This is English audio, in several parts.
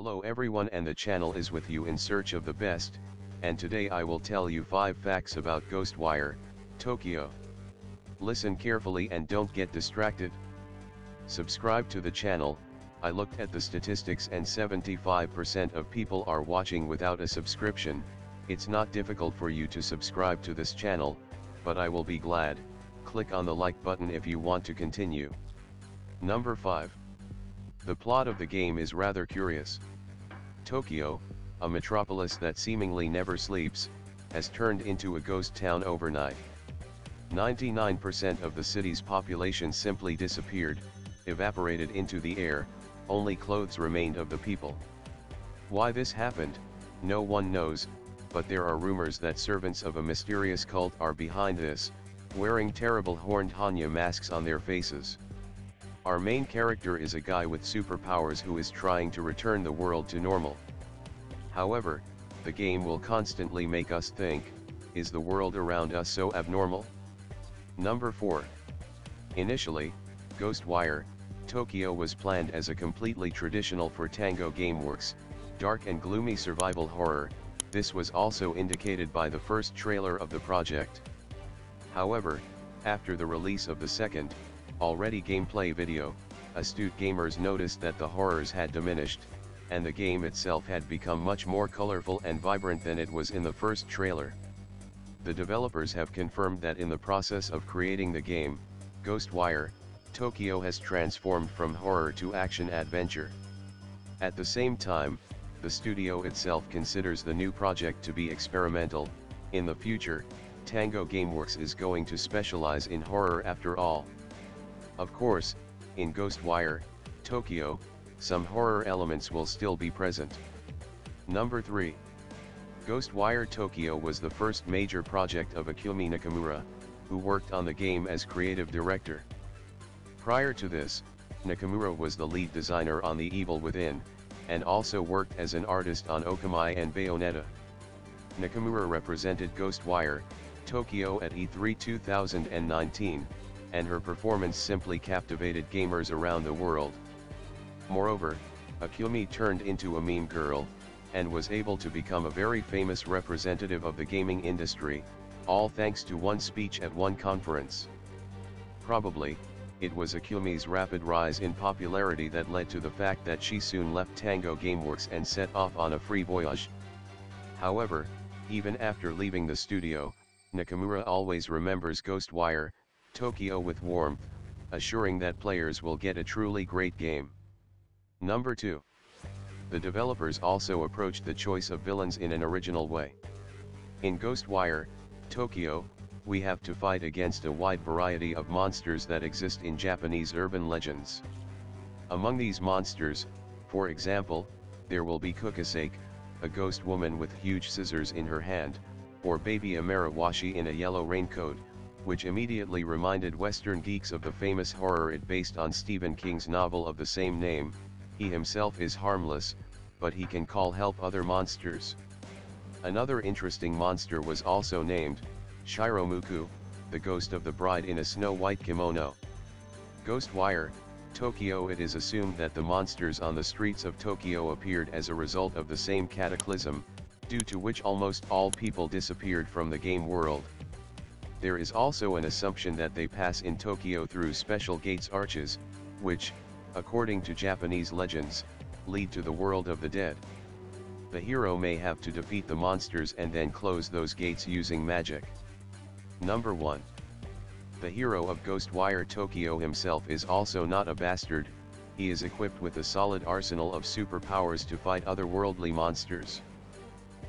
Hello everyone, and the channel is with you in search of the best, and today I will tell you 5 facts about Ghostwire, Tokyo. Listen carefully and don't get distracted. Subscribe to the channel. I looked at the statistics and 75% of people are watching without a subscription. It's not difficult for you to subscribe to this channel, but I will be glad. Click on the like button if you want to continue. Number 5. The plot of the game is rather curious. Tokyo, a metropolis that seemingly never sleeps, has turned into a ghost town overnight. 99% of the city's population simply disappeared, evaporated into the air, only clothes remained of the people. Why this happened, no one knows, but there are rumors that servants of a mysterious cult are behind this, wearing terrible horned Hanya masks on their faces. Our main character is a guy with superpowers who is trying to return the world to normal. However, the game will constantly make us think, is the world around us so abnormal? Number 4. Initially, Ghostwire, Tokyo was planned as a completely traditional for Tango Gameworks, dark and gloomy survival horror. This was also indicated by the first trailer of the project. However, after the release of the second, already gameplay video, astute gamers noticed that the horrors had diminished, and the game itself had become much more colorful and vibrant than it was in the first trailer. The developers have confirmed that in the process of creating the game, Ghostwire, Tokyo has transformed from horror to action-adventure. At the same time, the studio itself considers the new project to be experimental. In the future, Tango Gameworks is going to specialize in horror after all. Of course, in Ghostwire, Tokyo, some horror elements will still be present. Number 3. Ghostwire Tokyo was the first major project of Akumi Nakamura, who worked on the game as creative director. Prior to this, Nakamura was the lead designer on The Evil Within, and also worked as an artist on Okamai and Bayonetta. Nakamura represented Ghostwire, Tokyo at E3 2019, and her performance simply captivated gamers around the world. Moreover, Akumi turned into a meme girl, and was able to become a very famous representative of the gaming industry, all thanks to one speech at one conference. Probably, it was Akumi's rapid rise in popularity that led to the fact that she soon left Tango Gameworks and set off on a free voyage. However, even after leaving the studio, Nakamura always remembers Ghostwire, Tokyo with warmth, assuring that players will get a truly great game. Number 2. The developers also approached the choice of villains in an original way. In Ghostwire, Tokyo, we have to fight against a wide variety of monsters that exist in Japanese urban legends. Among these monsters, for example, there will be Kukasake, a ghost woman with huge scissors in her hand, or Baby Amarawashi in a yellow raincoat, which immediately reminded Western geeks of the famous horror it based on Stephen King's novel of the same name. He himself is harmless, but he can call help other monsters. Another interesting monster was also named Shiromuku, the ghost of the bride in a snow-white kimono. Ghostwire, Tokyo. It is assumed that the monsters on the streets of Tokyo appeared as a result of the same cataclysm, due to which almost all people disappeared from the game world. There is also an assumption that they pass in Tokyo through special gates arches, which, according to Japanese legends, lead to the world of the dead. The hero may have to defeat the monsters and then close those gates using magic. Number 1. The hero of Ghostwire Tokyo himself is also not a bastard. He is equipped with a solid arsenal of superpowers to fight otherworldly monsters.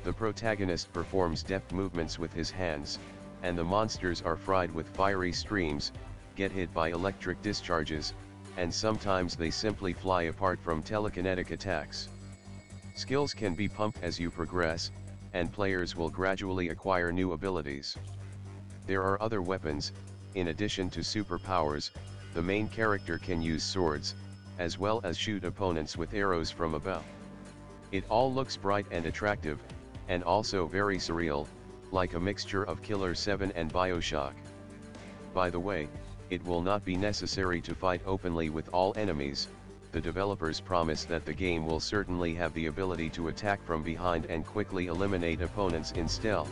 The protagonist performs deft movements with his hands, and the monsters are fried with fiery streams, get hit by electric discharges, and sometimes they simply fly apart from telekinetic attacks. Skills can be pumped as you progress, and players will gradually acquire new abilities. There are other weapons. In addition to superpowers, the main character can use swords, as well as shoot opponents with arrows from above. It all looks bright and attractive, and also very surreal, like a mixture of Killer 7 and BioShock. By the way, it will not be necessary to fight openly with all enemies. the developers promise that the game will certainly have the ability to attack from behind and quickly eliminate opponents in stealth.